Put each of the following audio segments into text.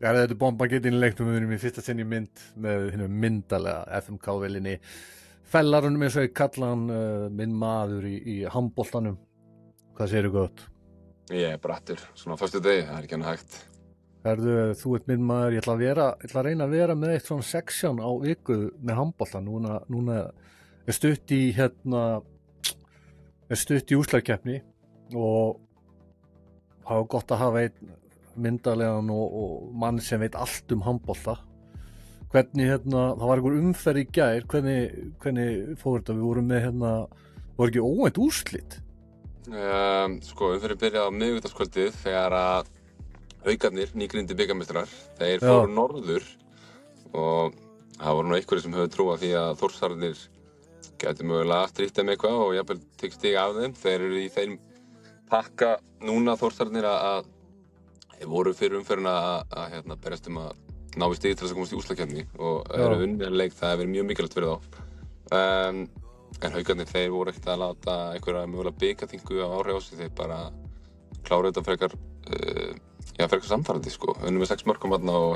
Ja, þetta er bombagetinn í leiknum, við erum í fyrsta sinn í mynd með hinn myndalega FMK-velinni fellarunum eins og ég kalla hann minn maður í handboltanum. Hvað segirðu gott? Ég er brattur, svona á föstu degi, það er ekki hann hægt. Herðu, þú ert minn maður, ég ætla að reyna að vera með eitt svona seksjón á viku með handboltan. Núna er stutt í úrslagkeppni og það var gott að hafa einn myndalegan og mann sem veit allt handbolta. Hvernig það var einhver umferð í gær, hvernig fór þetta? Við vorum með var ekki óvænt úrslit? Sko, umferðin byrjaði á miðvikudagskvöldið þegar að Haukarnir, nýgryndir bikarmeistarar, þeir fóru norður og það voru nú einhverjir sem höfðu trúað því að Þórsararnir gæti mögulega strítt þeim eitthvað og jafnvel tekið stig af þeim. Þeir eru í þeim pakka núna Þórsararnir að þeir voru fyrir umferðina að berjast að ná í stig til þess að komast í úrslitakeppni og eru unnið leik, það hefur verið mjög mikilvægt fyrir þá. En Haukarnir, þeir voru ekkert að láta einhverja mögulega bikarþingu á áhrif á sig, þeir bara kláruðu þetta frekar samfærandi sko, unnið með 6 mörkum þarna og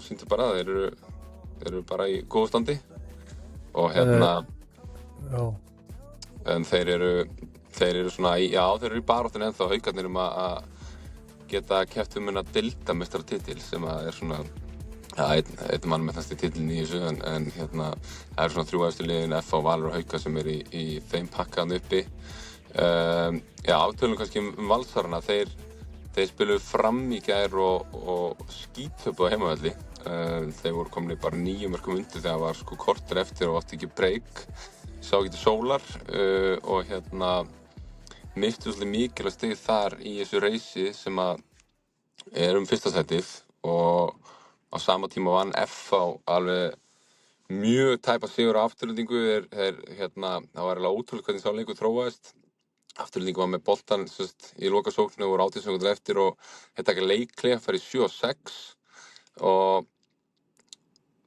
sýndu bara að þeir eru bara í góðu standi og en þeir eru svona þeir eru í baráttunni ennþá Haukarnir að geta keppt þennan deildarmeistaratitil sem að er svona einn mann með þessi titilin í þessu en það eru svona 3 efstu liðin FH, Valur og Haukar sem eru í þeim pakkaðan uppi. Tölum kannski Valsarana, þeir spiluðu Fram í gær og skítöpuðu á heimavelli. Þeir voru komin bara 9 mörkum undir þegar það var sko korter eftir og átti ekki break. Sá ekki til sólar og mistu svolítið mikilvægt stig þar í þessu reysi sem að er fyrsta sætið og á sama tíma vann FH alveg mjög tæpa sigur á Aftureldingu. Það var eiginlega ótrúlegt hvernig sá leikur þróaðist. Aftureldingu var með boltann í lokasóknu og voru 18 sekúndur eftir og þeir taka leikhlé, fara í 7-6 og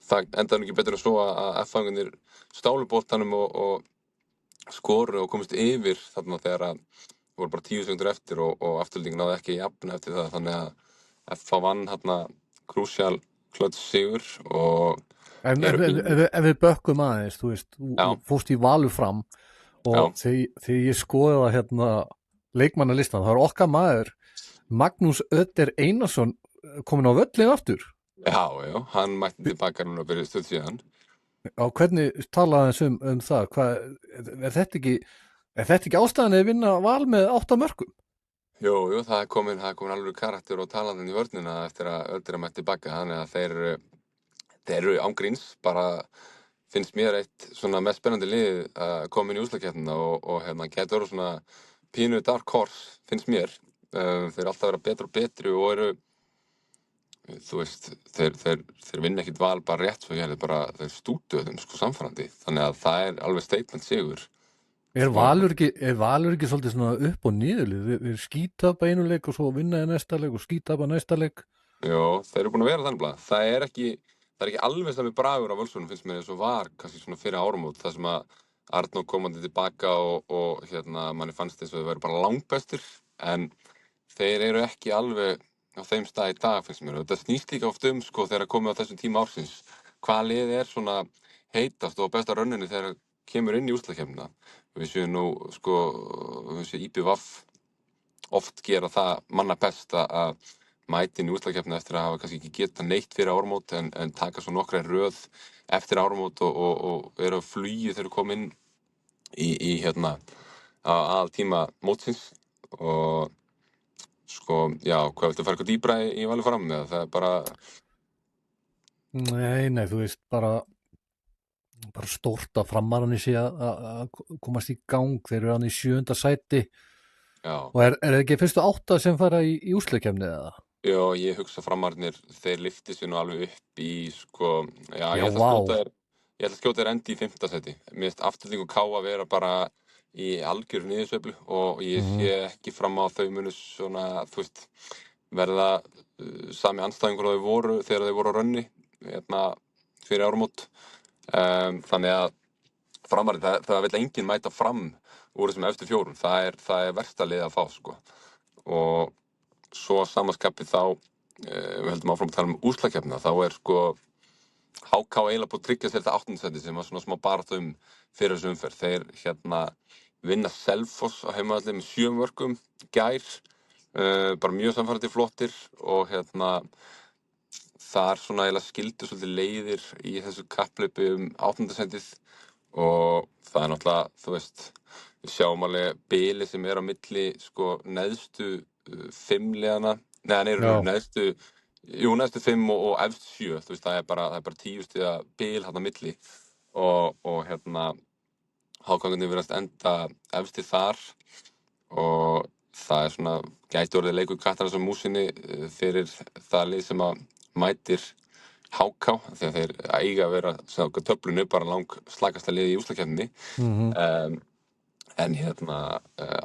það endaði ekki betur en svo að F-fangarnir stálu boltanum og skoru og komist yfir þarna þegar að voru bara 10 sekúndur eftir og Aftureldingu náði ekki jafna eftir það, þannig að FH vann krúsjál klöts sigur og ef við bökkum aðeins, þú veist, þú fórst í Valur Fram og þegar ég skoði leikmannalistan, það var okkar maður Magnús Ödder Einarsson kominn á völlin aftur. Já, hann mætti tilbaka núna fyrir stuð síðan. Hvernig talaði hans það? Er þetta ekki ástæðan að vinna Val með 8 mörkum? Jú, það er komin alveg karakter og talaðin í vörnina eftir að Ödder mætti tilbaka, þannig að þeir eru ángríns, bara finnst mér eitt svona mest spennandi lið að koma inn í úrslitakeppnina og gæti verið svona pínu dark horse, finnst mér. Þeir alltaf vera betri og betri og eru, þú veist, þeir vinna ekkert Val bara rétt svo þeir stútuðu þeim sko samfærandi, þannig að það er alveg statement sigur. Er Valur ekki svolítið svona upp og niðurlið? Við skítapa einu leik og svo vinna í næsta leik og skítapa næsta leik? Jó, þeir eru búin að vera þannig. Það er ekki alveg sami bragur á Völsunum, finnst mér, eins og var kannski svona fyrir áramót, þar sem að Arnór komandi tilbaka og manni fannst þess að þeir væru bara langbestir, en þeir eru ekki alveg á þeim stað í dag, finnst mér. Þetta snýst líka oft sko þegar komið á þessum tíma ársins. Hvað lið er svona heitast og besta rönninni þegar kemur inn í úrslitakeppnina? Við séum nú, sko, IBVF oft gera það manna best að mæti inn í úrslitakeppnina eftir að hafa kannski ekki geta neitt fyrir áramót en taka svo nokkra röð eftir áramót og eru að flugi þegar koma inn í að tíma mótsins og sko, hvað viltu fara eitthvað dýbra í Valur Fram eða það er bara... Nei, þú veist, bara stórt að Framararnir sé að komast í gang. Þeir eru hann í 7. sæti. Já. Og er ekki fyrstu 8 sem fara í úrslitakeppni eða? Já, ég hugsa Framararnir, þeir lyfti sér nú alveg upp í sko, ég ætla að skjóta þeir endi í 5. sæti. Mér finnst Afturelding og KA vera bara í algjöru niðursveiflu og ég sé ekki fram á þau munu svona, þú veist, verða sami andstæðingur og þau voru þegar þau voru á rönni fyrir áramót. Þannig að Framararnir, það vill enginn mæta Fram úr þessum efstu 4. Það er versta lið að fá sko. Og svo að samaskapi þá við höldum áfram að tala úrslitakeppnina, þá sko HK eiginlega búið að tryggja sér þetta 8. sæti sem var svona smá barátta fyrir þessu umferð. Þeir vinna Selfoss á heimavelli með 7 mörkum gær, bara mjög sannfærandi flottir og þar svona eiginlega skildu svolítið leiðir í þessu kapphlaupi 8. sætið og það náttúrulega, þú veist, við sjáum alveg bilið sem á milli sko neðstu 5 liðana, neðstu 5 og efstu 7, þú veist, það er bara 10 stiga bil þarna milli og Hákongarnir virðast enda efstir þar og það svona gæti orðið leikur kattarans á músinni fyrir það lið sem að mætir HK því að þeir eiga að vera töflunni bara lang slakasta liði í úrslitakeppninni. En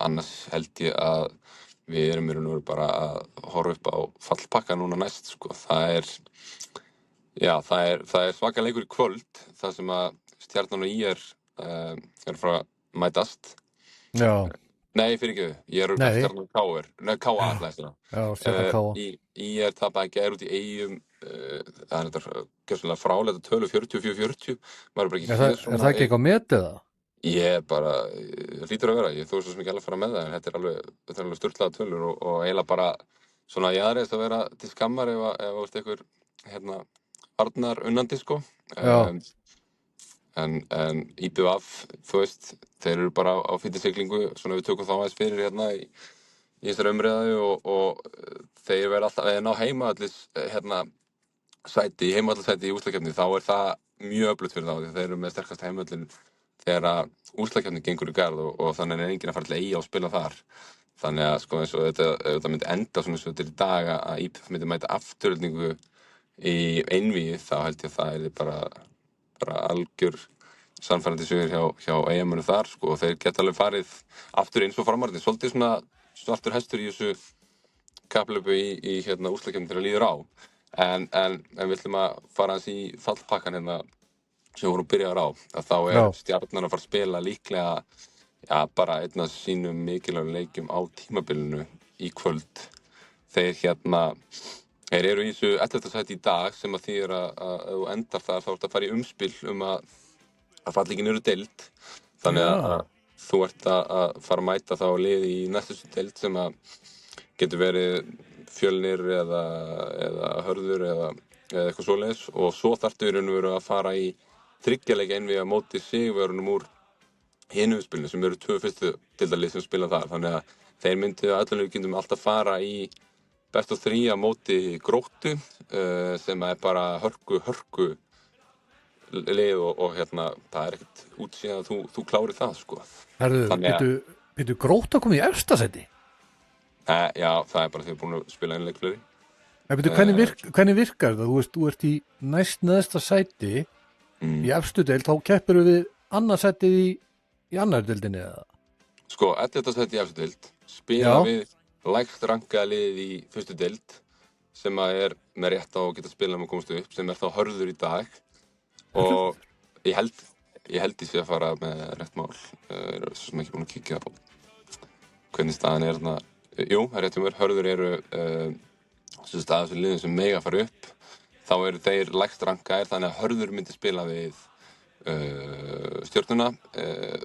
annars held ég að við erum í raun og veru bara að horfa upp á fallpakka núna næst sko. Það er svaka leikur í kvöld þar sem að Stjarnan og ÍR er frá að mætast. Já. Nei, fyrirgefðu, ég Stjarnan og KR. Nei, KA ætlaði Stjarnan KA. ÍR tapaði gær út í Eyjum. Það er þetta gjörsamlega fráleita tölu 44-40. Er það ekki eitthvað metið það? Ég hlýtur að vera. Ég þó svo sem ekki alveg fara með það, en þetta er alveg sturlaða tölur og eiginlega bara svona jaðreist að vera til skammar ef einhver Arnar unnandi sko. En IBVF, þú veist, þeir eru bara á fítisiglingu, svona við tökum þá aðeins fyrir í þessari umræðu og þeir verða alltaf, ef þeir ná heimavallis sæti í úrslitakeppni, þá er það mjög öflugt fyrir þá, því þeir eru með sterkasta heimavallinn þegar að úrslitakeppnin gengur í garð og þannig er enginn að fara til Eyja og spila þar. Þannig að sko eins og þetta myndi enda svona eins og þetta í dag að IBVF myndi mæta afturöldingu í einvígi, þá held ég að það er bara algjör sannfærandi sigur hjá Eyjamönnum þar sko, og þeir geta alveg farið aftur eins og framarðin, svolítið svona svartur hestur í þessu kapphlaupi í úrslitakeppninni þegar líður á. En við ætlum að fara aðeins í fallpakkan sem voru byrjaðar á, að þá er Stjarnan að fara að spila líklega bara einn af sínum mikilvægum leikjum á tímabilinu í kvöld. Þeir eru í þessu 11. sæti í dag sem að þýðir að þú endar þar þá ertu að fara í umspil að falla ekki niður deild. Þannig að þú ert að fara að mæta þá lið í næstu deild sem að getur verið Fjölnir eða Hörður eða eitthvað svoleiðis og svo þarftu í raun og veru að fara í þriggja-leikja einvígi á móti sigurverunum úr hinu umspilinu sem eru 2 fyrstu deildarlið sem spila þar. Þannig að þeir myndu að öllum líkindum alltaf fara í best of 3 á móti Gróttu sem er bara hörku lið og það er ekkert útsýn að þú klárir það sko. Býtu Grótta komið í efsta sæti? Já, það er bara því að búin að spila einu leik fleiri. Hvernig virkar það? Þú ert í næst neðsta sæti í efstu deild, þá keppir við annað sætið í annar deildinni eða? Sko, 11. sæti í efstu deild spila við lægst rankaða liðið í fyrstu deild sem er með rétt á að geta spilað með að komast upp, sem er þá Hörður í dag og ég held ég sé að fara með rétt mál. Ég er svo sem ekki búin að kíkja á hvernig staðan er þarna. Jú, það er rétt mér. Hörður eru þessu liðin sem mega fara upp. Þá eru þeir lægst rankaðir, þannig að Hörður myndi spila við Stjörnuna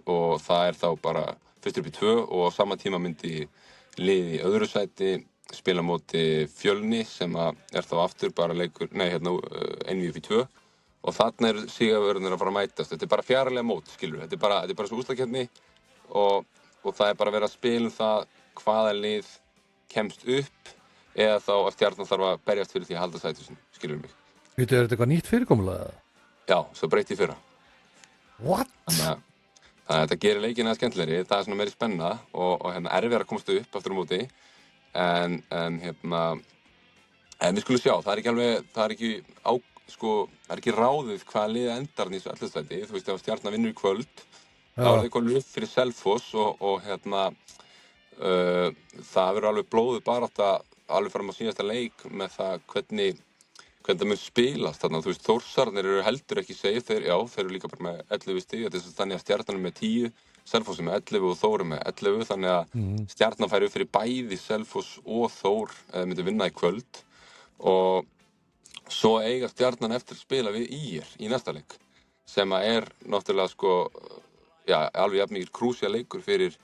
og það er þá bara fyrstur upp í 2 og á sama tíma myndi lið í öðru sæti spila móti Fjölni sem er þá aftur bara leikur, einvígi upp í 2 og þarna eru sigurverðarnir að fara að mætast. Þetta er bara fjaralega mót, skilur. Þetta er bara svo úrslitakeppni og það er bara verið að spila það hvaða lið kemst upp eða þá að Stjarnan þarf að berjast fyrir því að halda sæti sinni, skilur mig. Er þetta eitthvað nýtt fyrirkomulag? Já, svo breytti í fyrra. What? Þannig að þetta gerir leikinn aðeins skemmtilegri, það er svona meiri spenna og erfiðara að komast upp aftur á móti en við skulum sjá, það er ekki ráðið hvaða lið endar í þessu 11. sæti. Þú veist, ef Stjarnan vinnur í kvöld þá er það komið upp fyrir Selfoss og það verður alveg blóðug barátta alveg fram á síðasta leik með það hvernig það mun spilast þarna. Þú veist, Þórsararnir eru heldur ekki safe, þeir eru líka bara með 11 stig, þetta er þannig að Stjarnan er með 10, Selfoss með 11 og Þór með 11, þannig að Stjarnan færi upp fyrir bæði Selfoss og Þór myndi vinna í kvöld og svo eiga Stjarnan eftir að spila við ÍR í næsta leik sem að náttúrulega sko, alveg jafn mikil krúsía leikur fyrir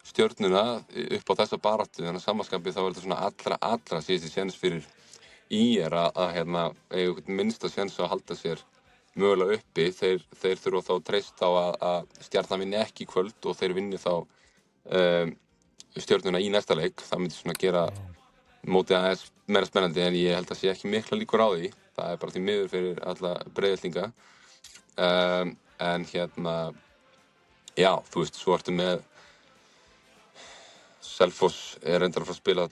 Stjörnuna upp á þessa baráttu, þannig að samanskapi þá þetta svona allra síðasti séns fyrir ÍR að eiga einhvern minnsta séns að halda sér mögulega uppi. Þeir þurfa þá að treysta á að Stjarnan vinni ekki í kvöld og þeir vinni þá Stjörnuna í næsta leik. Það myndi svona gera mótið aðeins meira spennandi en ég held að sé ekki mikla líkur á því. Það bara því miður fyrir alla Breiðhyltinga. En já, þú veist, svo ertu með Selfoss reyndar að fara að spila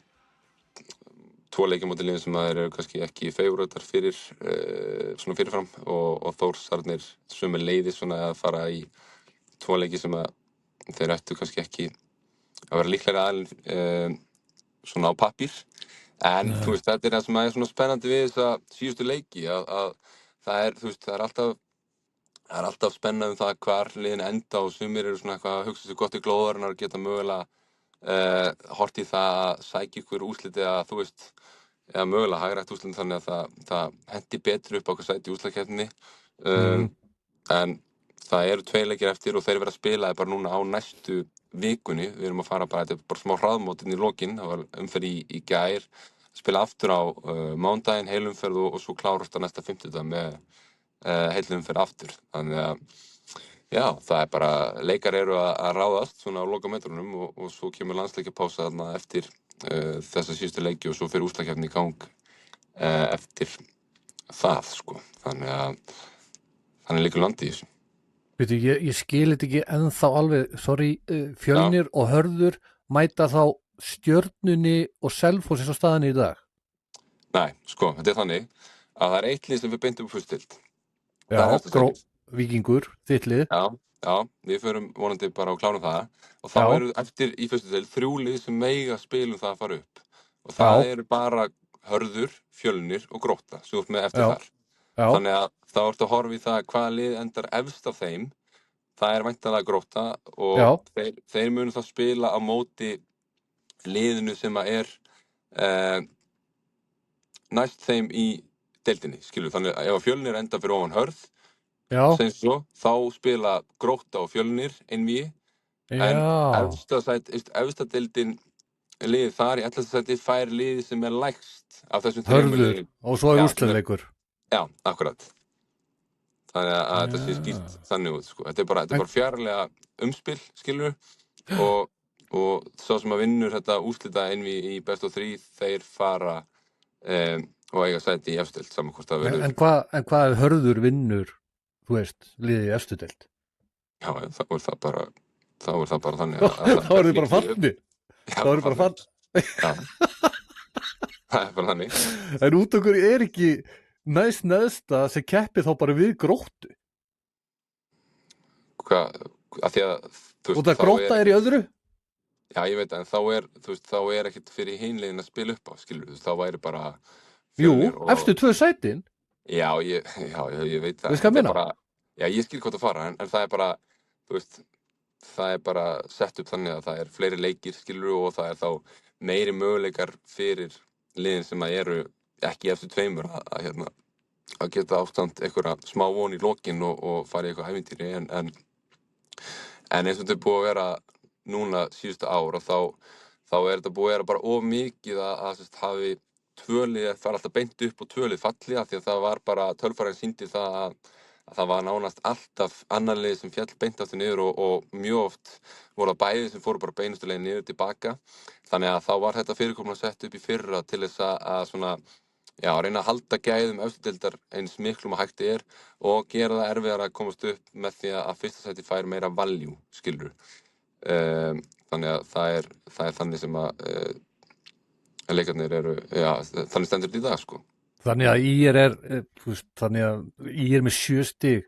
2 leiki á móti liðum sem eru kannski ekki favouritar fyrir svona fyrirfram og Þórsarnir sömuleiðis svona að fara í 2 leiki sem að þeir ættu kannski ekki að vera líklega aðilinn svona á pappír en þú veist þetta það sem er svona spennandi við þessa síðustu leiki að það þú veist það er alltaf spennandi það hvar liðin enda og sumir eru svona eitthvað að hugsa sér gott í glóðarinnar og geta mögulega hort í það að sækja ykkur úrsliti að þú veist eða mögulega hagrætt úrslitin þannig að það hendi betur upp á hvað sæti í úrslitakeppninni en það eru 2 leikir eftir og þeir vera að spila bara núna á næstu vikunni. Við erum að fara þetta bara smá hraðmót inn í lokin, það var umferð í gær, spila aftur á mánudaginn heilumferð og svo klárast á næsta 50 með heilumferð aftur. Þannig að já, það bara leikar eru að ráðast svona á lokametrunum og svo kemur landsleikjapása þarna eftir þessa síðustu leiki og svo fyrir úrslitakeppni í gang eftir það sko. Þannig liggur landið í þessu. Veitu, ég skil þetta ekki ennþá alveg, Fjölnir og Hörður mæta þá Stjörnunni og Selfoss eins og staðan í dag? Nei, sko, þetta þannig að það eitt lið sem við beintum upp fyrst til. Já, Víkingur, þitt lið. Já, við förum vonandi bara og klárum það og þá eru eftir í fyrstu deild 3 lið sem mega spilum það að fara upp og það eru bara Hörður, Fjölnir og Grótta sem upp með eftir þar. Þannig að þá ertu að horfa í það hvaða lið endar efst af þeim, það væntanlega Grótta og þeir munu þá spila á móti liðinu sem að næst þeim í deildinni, skilur. Þannig að ef Fjölnir enda fyrir ofan Hörð svo, þá spila Grótta og Fjölnir einvígi en efsta deildin liðið þar í 11. sæti fær liðið sem lægst af þessum 3 liðum og svo úrslitaleikur. Já, akkurat. Þannig að þetta sé skýrt þannig út sko. Þetta bara fjarlæga umspil, skilur og svo sem að vinnur þetta úrslita einvígi í best of 3 þeir fara og eiga sæti í efstu deild saman hvort það verður. En hvað ef Hörður vinnur þú veist, liðið í efstu deild? Já, þá það bara þannig að þá þið bara fallnir. Þá bara fallnir. Já. Það bara þannig. En út okkur ekki næst neðsta sem keppið þá bara við Gróttu? Hvað? Að því að og það Grótta í öðru? Já, ég veit en þá ekkert fyrir hinliðin að spila upp á, skilur þá væri bara Jú, eftir 2 sætin? Já, ég veit það. Veist hvað meina? Já, ég skil hvað það fara, en það bara, þú veist, það bara sett upp þannig að það fleiri leikir, skilur, og það þá meiri möguleikar fyrir liðin sem að eru ekki eftir 2 að geta ástand einhverja smá von í lokin og fara í eitthvað ævintýri, en eins og þetta búið að vera núna síðustu ár og þá þetta búið að vera bara of mikið að hafi 2 lið fara alltaf beint upp og 2 lið falli af því að það var bara tölfræðin sýndi það að það var nánast alltaf annar lið sem féll beint aftur niður og mjög oft voru það bæði sem fóru bara beinustu leið niður tilbaka. Þannig að þá var þetta fyrirkomulag sett upp í fyrra til þess að svona, reyna að halda gæðum efstu deildar eins miklum að hægt og gera það erfiðara að komast upp með því að fyrsta sæti fær meira value, skilur. Þannig að það er þannig sem að leikarnir eru, þannig stendur þetta í dag, sko. Þannig að ÍR með 7 stig,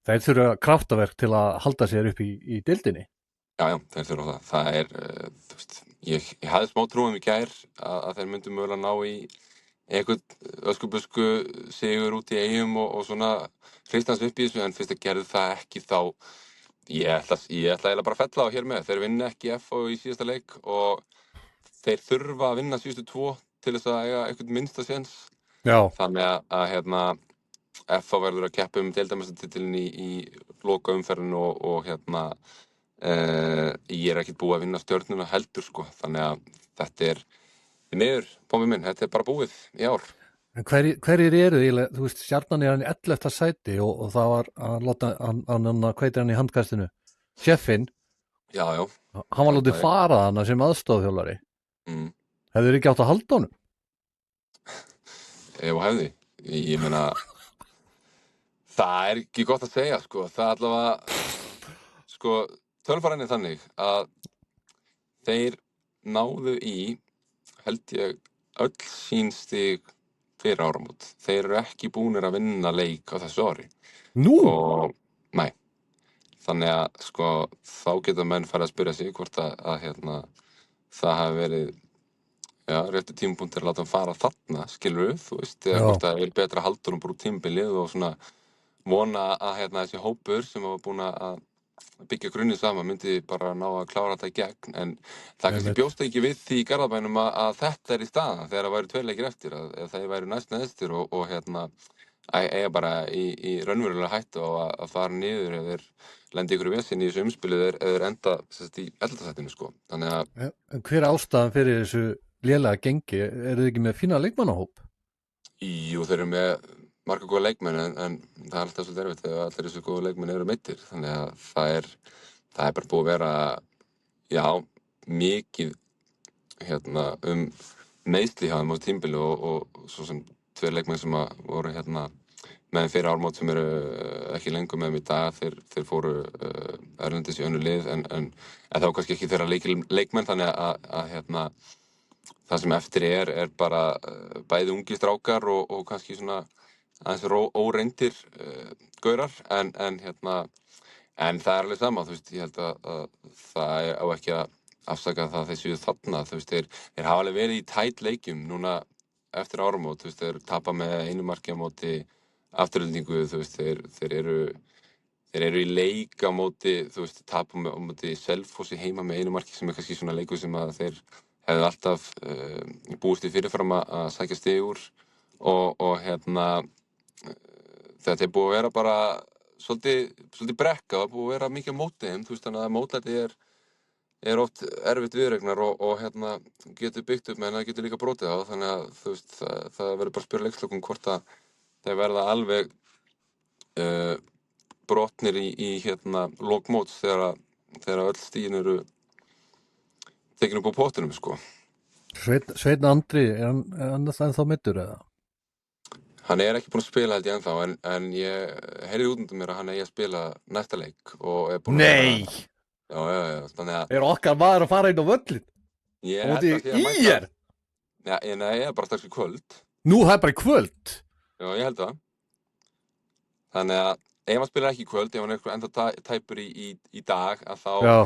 þeir þurfa kraftaverk til að halda sér upp í deildinni. Já, þeir þurfa það. Það þú veist, ég hafði smá trúum í gær að þeir myndu mögulega ná í einhvern öskubusku sigur út í Eyjum og svona hristans upp í þessu, en fyrst að gerðu það ekki þá Ég ætla eiginlega bara að fella á hér með. Þeir vinna ekki FH í síðasta leik og þeir þurfa að vinna síðustu 2 til þess að eiga einhvern minnsta séns. Já, Þannig að FH verður að keppa deildarmeistaratitilinn í lokaumferðinu og ég er ekkert búið að vinna Stjörnuna heldur sko. Þannig að þetta er því miður, Pálmi minn, þetta er bara búið í ár. en hverjir eru eiginlega, þú veist, Stjarnan er hann í 11. sæti og það var að láta hvað heitir hann í handkastinu? Sjeffinn, Já. hann var látið fara hana sem aðstofþjólari. Mm. Hefur ekki átt að halda honum? Ef og hefði. Ég meina, það er ekki gott að segja, sko. Það allavega, sko, tölfræðin er þannig að þeir náðu í, held ég, öll sín stig fyrir áramót. Þeir eru ekki búnir að vinna leik á þessu ári. Nú? Og, nei. Þannig að, sko, þá geta menn farið að spyrja sig hvort að það hafi verið réttu tímapunktur að láta hann fara þarna, skilurðu, þú veist, eða Já. hvort það er betra að halda honum bara úr tímabilið og svona vona að þessi hópur sem var búin að byggja grunnið saman myndi bara ná að klára þetta í gegn, en það kannski Einmitt. bjóst ekki við því í Garðabænum að þetta er í staðan þegar það væru 2 leikir eftir, að það væru næst neðstir og eiga bara í raunverulega hættu á að fara niður ef þeir lendi ykkur í vesinn í þessu umspilið eða enda í 11. sætinu, sko. Þannig að En hver er ástæðan fyrir þessu lélega gengi? Eru þið ekki með fína leikmannahóp? jú, þeir eru með marga góða leikmenn en það er alltaf svolítið erfitt þegar allir þessu góða leikmenn eru meiddir. Þannig að það er bara búið að vera, já, mikið meiðsli hjá þeim á tímabili og svo sem 2 leikmenn sem voru með þeim fyrir áramót sem eru ekki lengur með þeim í dag, þeir fóru erlendis í önnur lið en þá kannski ekki þeirra leikmenn, þannig að það sem eftir er bara bæði ungi strákar og kannski svona aðeins óreyndir gaurar en það er alveg sama, þú veist, ég held að það á ekki að afsaka það þeir séu þarna, þú veist, þeir hafa alveg verið í tætt leikjum núna eftir áramót, þú veist, þeir tapa með 1 marki á móti Aftureldingu, þú veist, þeir eru í leik á móti, þú veist, tapa á móti Selfossi heima með 1 marki sem er kannski svona leikur sem að þeir hefðu alltaf búist í fyrirfram að sækja stig úr og þetta er búið að vera bara svolítið brekka, það er búið að vera mikið á móti þeim, þú veist, þannig að mótlæti er oft erfitt viðureignar og getur byggt upp með en það getur líka brotið á, þannig að þú veist, það verður bara að spyrja leikslokum hvort að þeir verða alveg brotnir í lok móts þegar öll stigin eru tekin upp á pottinum, sko. Sveinn Andri, er hann ennþá meiddur eða? Hann er ekki búinn að spila held ég ennþá en ég heyrði út undan mér að hann eigi að spila næsta leik og er búinn að Nei! Já, þannig að Er okkar maður að fara inn á völlin? ég Og held að sé að mæta. ÍR? Nei, ég er bara strax í kvöld. Nú, það er bara í kvöld. Já, ég held það. Þannig að ef hann spilar ekki í kvöld, ef hann er ennþá tæpur í dag, að Já.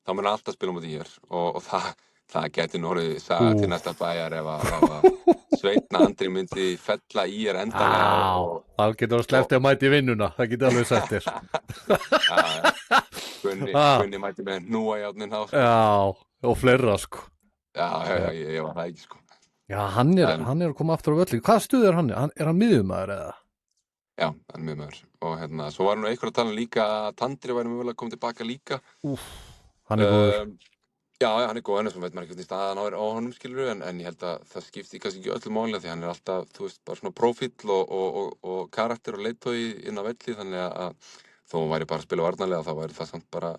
þá mun hann alltaf spila mútið hér og það gæti orðið saga til næsta bæjar ef að Sveinn Andri myndi fella ÍR endanlega og Það getur að sleppti að mæti í vinnuna, það getur alveg sagt þér. Gunni mæti með hnúajárnin þá. Já, og fleira sko. Já, ég var það ekki, sko. Já, hann er að koma aftur á völlin. Hvað stuð er hann? Er hann miðjumaður eða? Já, hann er miðjumaður. Og svo var nú einhver að tala líka að Tandri væri mögulega að koma tilbaka líka. Hann er góður. Já, hann er góð, en þess veit maður ekki hvernig staðan á honum, skilur, en ég held að það skipti kannski ekki öllu máli því hann er alltaf, þú veist, bara svona prófíll og karakter og leiðtogi inn á velli, þannig að þó hann væri bara að spila varnarlega þá væri það samt bara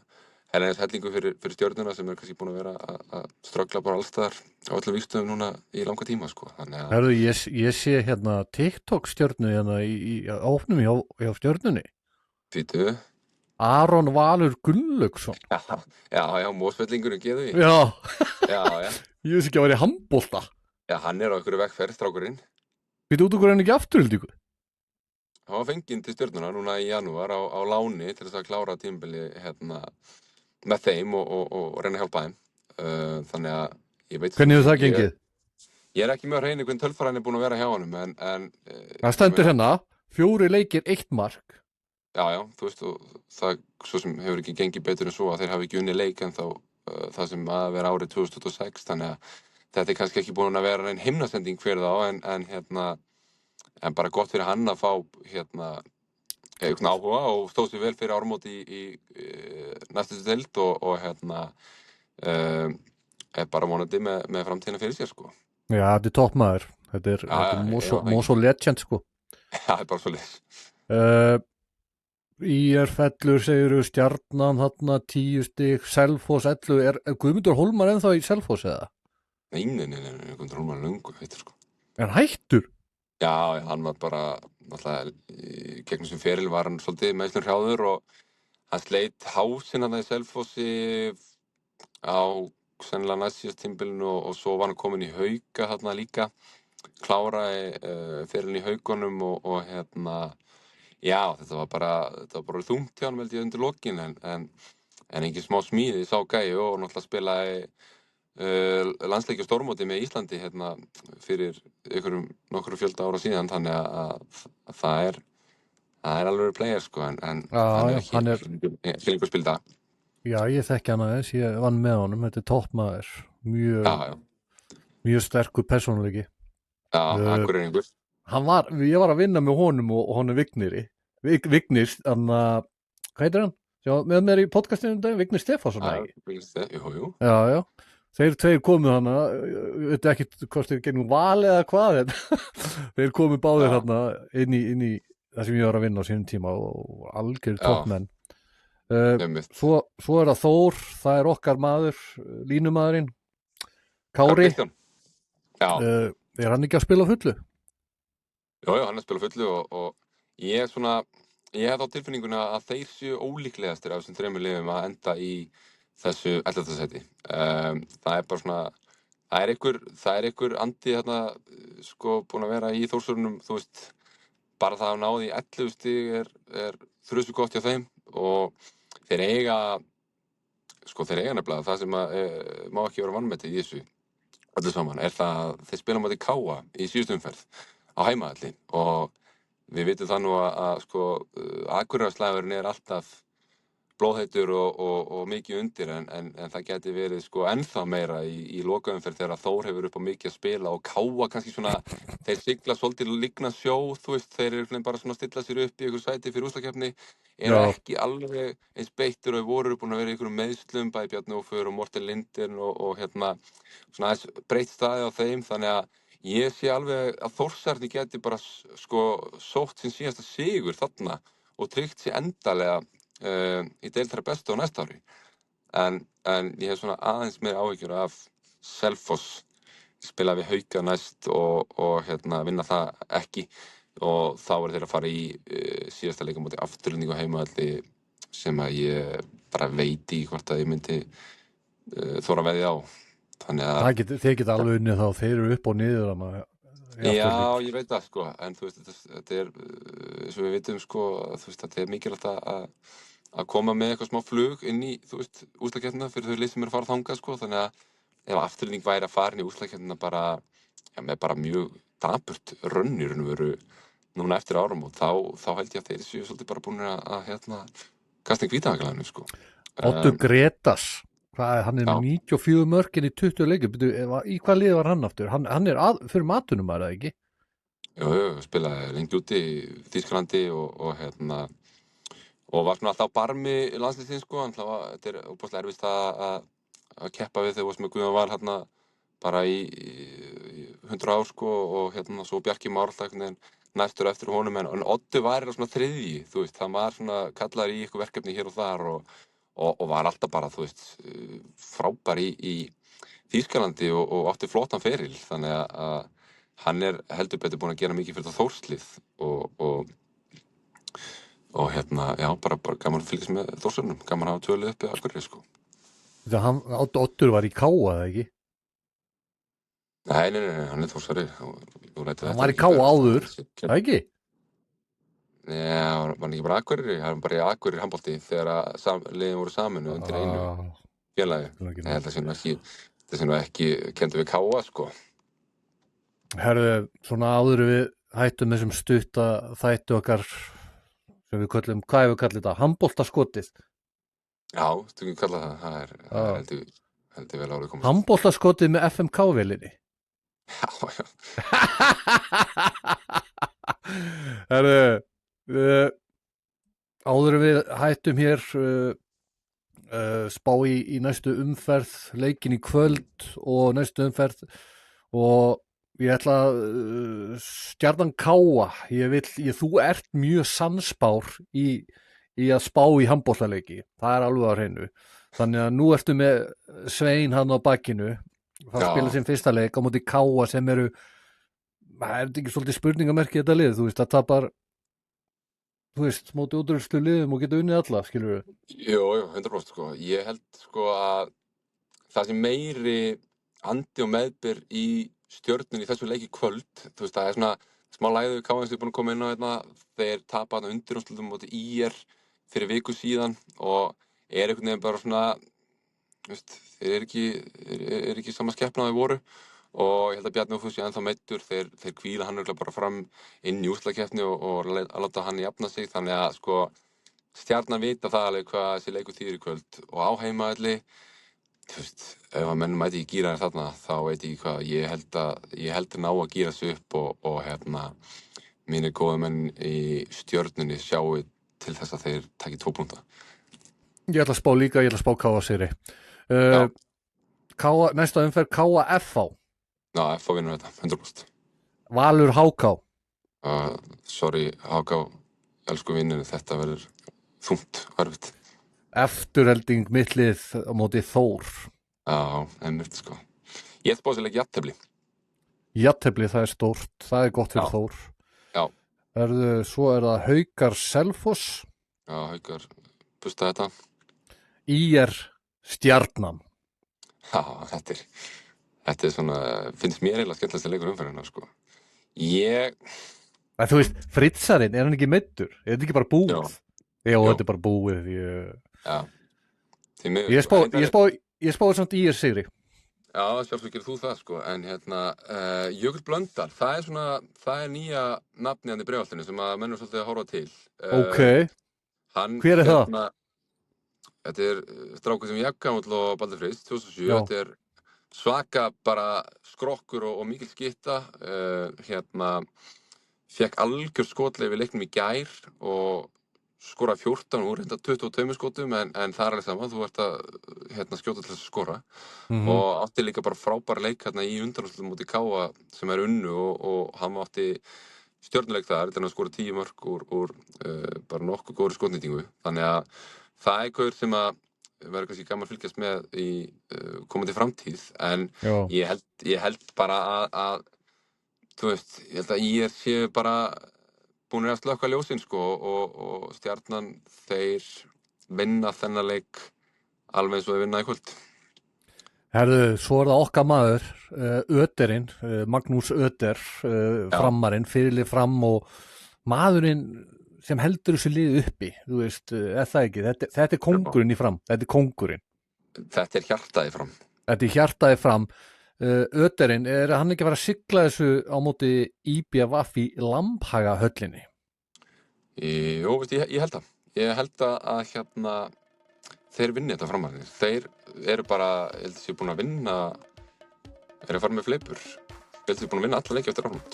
hellingu fyrir Stjörnuna sem er kannski búin að vera að ströggla bara allstaðar á öllum vígstöðum núna í langa tíma, sko. Þannig að Herðu, ég sé TikTok stjörnu í áfnum hjá stjörnunni. Býtu. Aron Valur Gunnlaugsson. Já, mósfellingurinn geðu í. Já, Já. ég veist ekki að vera í handbolta. Já, hann er á einhverju vegferð, strákurinn. Býtu út okkur enn ekki afturhildingu? Hann var fenginn til Stjörnuna núna í janúar á láni til þess að klára tímabili með þeim og reyna að hjálpa þeim. Þannig að ég veit Hvernig hefur það gengið? Ég er ekki með að reyna hvernig tölfræðin er búin að vera hjá honum en Það stendur hérna, 4 leikir, 1 mark. já, þú veist, og það svo sem hefur ekki gengið betur en svo að þeir hafi ekki unnið leik en þá það sem að vera árið 2026, þannig að þetta kannski ekki búin að vera einn himnasending fyrir þá, en bara gott fyrir hann að fá einhvern áhuga og stóð sér vel fyrir Ármót í næstu deild og er bara vonandi með framtíðina fyrir sér, sko. Já, þetta er toppmaður. Þetta er Moso legend, sko. Já, það er bara svo leys. IR fellur, segirðu, Stjarnan þarna 10 stig, Selfoss 11. Er Guðmundur Hólmar ennþá í Selfoss eða? Nei, Guðmundur Hólmar er löngu hættur, sko. Er hann hættur? Já, hann var bara náttúrulega gegnum sem feril var hann svolítið meiðslum hrjáður og hann sleit hásinn hann í Selfossi á sennilega næst síðast tímabilinu og svo var hann komin í Hauka þarna líka, kláraði ferilinn í Haukunum og já, þetta var bara þungt hjá hann held ég undir lokin en engin smá smíði sá gæi og náttúrulega spilaði landsleiki og stórmóti með Íslandi fyrir nokkru fjölda ára síðan, þannig að það er alveg player, sko, en hann er ekki lengur spila það. Já, ég þekki hann aðeins, ég vann með honum, þetta er toppmaður, mjög sterkur persónuleiki. Já, Akureyringur. Ég var að vinna með honum og honum Vignir, hvað heitir hann? Já, með mér í podcastinu Vignir Stefánsson, ekki? Jú. Já. Þeir tveir komu hana, veit ekki hvort þeir gegnum val eða hvað, en þeir komu báðir hana inn í það sem ég var að vinna á sínum tíma og algjör toppmenn. Svo er það Þór, það er okkar maður, línumaðurinn, Kári. Já. Er hann ekki að spila á fullu? Jú, hann er að spila á fullu og ég hef á tilfinninguna að þeir séu ólíklegastir af þessum 3 liðum að enda í þessu 11. sæti. Það er bara svona, það er einhver andi þarna, sko, búin að vera í Þórsörunum, þú veist, bara það að náði 11 stig er þrjusu gott hjá þeim og þeir eiga nefnilega það sem má ekki vera vanmetið í þessu öllu saman, er það að þeir spila á móti KA í síðustu umferð á heimavelli og við vitum það nú að sko, Akureyrarslagurinn er alltaf blóðheitur og mikið undir en það geti verið sko ennþá meira í lokaumferð þegar Þór hefur upp á mikið að spila og KA kannski svona, þeir sigla svolítið ligna sjó, þú veist, þeir eru bara svona að stilla sér upp í einhver sæti fyrir úrslitakeppni, eru ekki alveg eins beittir og voru búin að vera í einhverjum meiðslum, bæði Bjarni Ófur og Morten Linden og svona aðeins breytt staði á þeim, þannig að ég sé alveg að Þórsarni geti bara sko sótt sinn síðasta sigur þarna og tryggt sér endalega í deild þeirra bestu á næsta ári en ég hef svona aðeins meira áhyggjur af Selfoss spila við Hauka næst og vinna það ekki og þá er þeir að fara í síðasta leik á móti Afturlendingu heimavelli sem að ég bara veit í hvort að ég myndi þora að veðja á. Þannig að þeir geta alveg unnið þá, þeir eru upp og niður Já, ég veit það, sko, en þú veist, þetta er, eins og við vitum, sko, þú veist, þetta er mikilvægt að koma með eitthvað smá flug inn í, þú veist, úrslitakeppnina fyrir þau lið sem eru að fara þangað, sko, þannig að ef Afturlending væri að fara inn í úrslitakeppnina bara, með bara mjög dapurt rönn í raun og veru núna eftir áramót, þá held ég að þeir séu svolítið bara búin að kasta inn hvítahaglanu, sko. Oddur Gretas. Hann er 94 mörkin í 20 leikjum, í hvað liði var hann aftur? Hann er fyrir matunum, er það ekki? Jú, spilaði lengi úti í Þýskalandi og var svona alltaf á barmi landsliðsins, sko, þetta er óbúslega erfitt að keppa við þegar við Guðjón Val bara í 100 ár, sko, og svo Bjarki Már alltaf næstur eftir honum, en Oddur var svona þriðji, þú veist, hann var svona kallaður í eitthvað verkefni hér og þar og var alltaf bara, þú veist, frábær í Þýskalandi og átti flottan feril, þannig að hann er heldur betur búinn að gera mikið fyrir það Þórslið og já, bara gaman að fylgjast með Þórsörnum, gaman að hafa tvö lið uppi á Akureyri, sko. Oddur var í KA, eða ekki? Nei, hann er Þórsari. Hann var í KA áður, það ekki? Já, var hann ekki bara Akureyri, hann var bara í Akureyri handbolti þegar liðin voru saman undir einu félagi. Ég held að það sé nú ekki kenndu við KA, sko. Herðu, svona áður við hættum þessum stutta þættu okkar sem við köllum, hvað hefur kallið þetta? Handboltaskotið. Já, þú ekki kalla það er heldur vel árið komast. Handboltaskotið með FMK-vélinni. Já. Herru, áður en við hættum hér spá í næstu umferð, leikin í kvöld og næstu umferð og ég ætla að Stjarnan Káa, þú ert mjög sannspár í að spá í handboltaleiki, það er alveg á hreinu, þannig að nú ertu með Svein hann á bakinu, það spila sinn fyrsta leik á móti Káa sem eru, það er ekki svolítið spurningamerki þetta lið, þú veist, það tapar, þú veist, móti útrústu liðum og geta unnið alla, skilur við? Jú, 100% sko, ég held sko að það sem meiri andi og meðbyr í Stjörnunni í þessu leiki kvöld, þú veist, það er svona smá læðu Káa sem er búin að koma inn á hérna, þeir tapa þarna undirúrslitum móti ÍR fyrir viku síðan og er einhvern veginn bara svona, þú veist, þeir eru ekki sama skepnaði voru og ég held að Bjarni Ófús sé ennþá meiddur, þeir hvíla hann örugglega bara fram inn í úrslitakeppni og að láta hann jafna sig, þannig að sko Stjarnan vita það alveg hvað þessi leikur þýðir í kvöld og á heimavelli, þú veist, ef að menn mæti ekki gíra þarna, þá veit ég hvað, ég held að ná að gíra sig upp og mínir góðu menn í Stjörnunni sjáu til þess að þeir taki 2 punkta. Ég ætla að spá líka, ég ætla að spá Káa sigri. Næsta umferð Káa FH. Já, FH vinnur þetta, 100%. Valur HK. Sorry, HK, elsku vinnir, þetta verður þungt, erfitt. Eftirhelding mittlið á móti Þór. Já, einmitt sko. Ég spá sér leik jafntefli. Jafntefli, það er stórt, það er gott fyrir Þór. Já. Svo er það Haukar Selfoss. Já, Haukar, busta þetta. ÍR Stjarnan. Já, þetta er svona, finnst mér eiginlega skemmtilegasti leikur umferðina, sko. Þú veist, Fritzarinn, er hann ekki meiddur? Er þetta ekki bara búið? Já, þetta er bara búið. Já. Ég spáði samt ÍR sigri. Já, sjálfsög gerir þú það, sko, en Jökull Blöndal, það er nýja nafni hann í Breiðholtinu sem að mennur svolítið að horfa til. Ok. Hver er það? Þetta er strákur sem ég gamall og Baldur Freyst, 2007, þetta er svaka bara skrokkur og mikil skitta, fekk algjör skotleif í leiknum í gær og skoraði 14 úr 22 skotum, en það er alveg sama, þú ert að skjóta til þess að skora og átti líka bara frábæra leik í undanúrslitum móti Káa sem er unnu og hann átti stjörnuleik þar, þetta er að skora 10 mörk úr bara nokkuð góðri skotnýtingu, þannig að það er gaur sem að verður kannski gaman að fylgjast með í komandi framtíð, en ég held bara að þú veist, ég held að ÍR séu bara búin að slökkva ljósin sko og Stjarnan þeir vinna þennan leik alveg eins og þeir vinna í kvöld. Herðu, svo er það okkar maður, Öderinn, Magnús Öder, framarinn, fyrirlið fram og maðurinn sem heldur þessu lið uppi, þú veist, það ekki, þetta er kóngurinn í fram, þetta er kóngurinn. Þetta er hjartaði fram. Þetta er hjartaði fram. Öderinn, er hann ekki að fara að sigla þessu á móti IBVF í Lambhaga höllinni? Jú, ég held það. Ég held að þeir vinni þetta framarinn. Þeir eru bara, ég held að séu búin að vinna, eru að fara með fleipur. Ég held að séu búin að vinna alla leiki eftir áramót.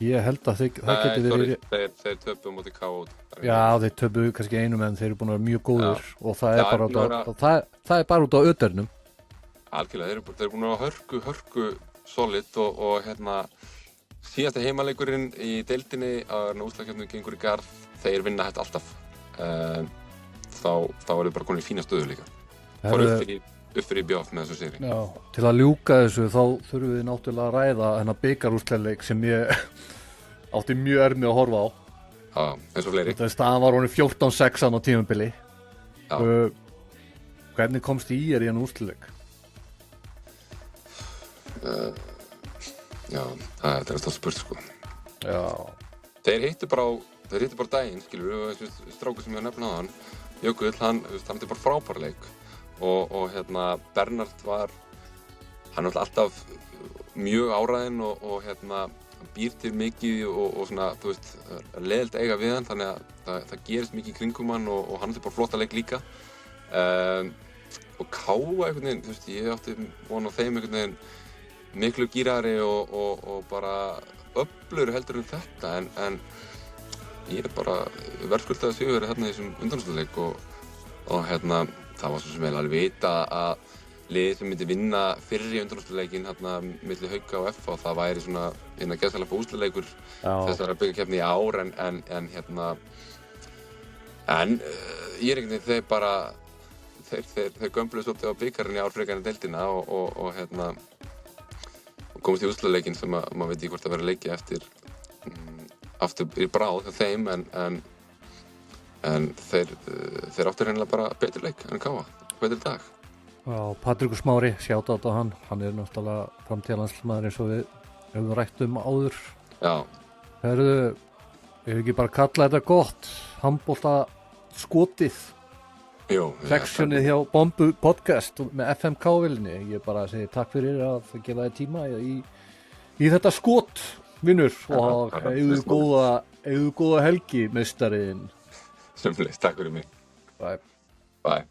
Ég held að það geti verið... Þeir töpu móti Káa. Já, þeir töpu kannski einum en þeir eru búin að vera mjög góðir og það er bara út á Ödernum. Algjörlega, þeir eru búin að hörku solid og síðasta heimaleikurinn í deildinni að úrslitakeppnin gengur í garð, þeir vinna þetta alltaf. Þá er þeir bara komin í fína stöðu líka. Fór upp fyrir BF með þessu sigri. Já, til að ljúka þessu þá þurfum við náttúrulega að ræða þennan bikarúrslitaleik sem ég átti mjög erfið að horfa á. Já, eins og fleiri. Staðan var honum 14-6 á tímabili. Hvernig komst ÍR í hann úrslitaleik? Já, það er alltaf spurt sko. Já. Þeir hittu bara daginn, skilur við, þessu strákur sem ég nefna á hann, Jökull, hann er bara frábær leik og Bernhard var, hann var alltaf mjög áræðinn og býr til mikið og svona, þú veist, leiðilegt að eiga við hann, þannig að það gerist mikið í kringum hann og hann átti bara flotta leik líka. Og Káa einhvern veginn, þú veist, ég átti von á þeim einhvern veginn miklu gírari og bara öflugri heldur en þetta, en ég bara verðskuldaði sigur hérna í þessum undanúrslitaleik og hérna, það var svo sem eiginlega alveg vita að liðið sem myndi vinna fyrri undanúrslitaleikinn hérna milli Hauka og FH, það væri svona hérna gæðslega úrslitaleikur þessara bikarkeppni í ár, en hérna ég einhvern veginn, þeir bara þeir gömbluðu svolítið á bikarinn í ár frekar en deildina og hérna og komist í úrslitaleikinn sem maður veit ekki hvort það verður leikið aftur í bráð hjá þeim, en þeir áttu hreinlega bara betri leik en Káa, betri dag. Já, Patrekur Smári, shoutout á hann náttúrulega framtíðarlandsliðsmaður eins og við höfum rætt áður. Já. Herðu, ég ekki bara kalla þetta gott, handbolta skotið. Jú. Seksjónið hjá Bombu podcast með FMK-vilni. Ég bara segi takk fyrir að gefa þér tíma í þetta skot, vinnur, og eigðu góða helgi, meistariðinn. Sömuleiðis, takk fyrir mig. Bye. Bye.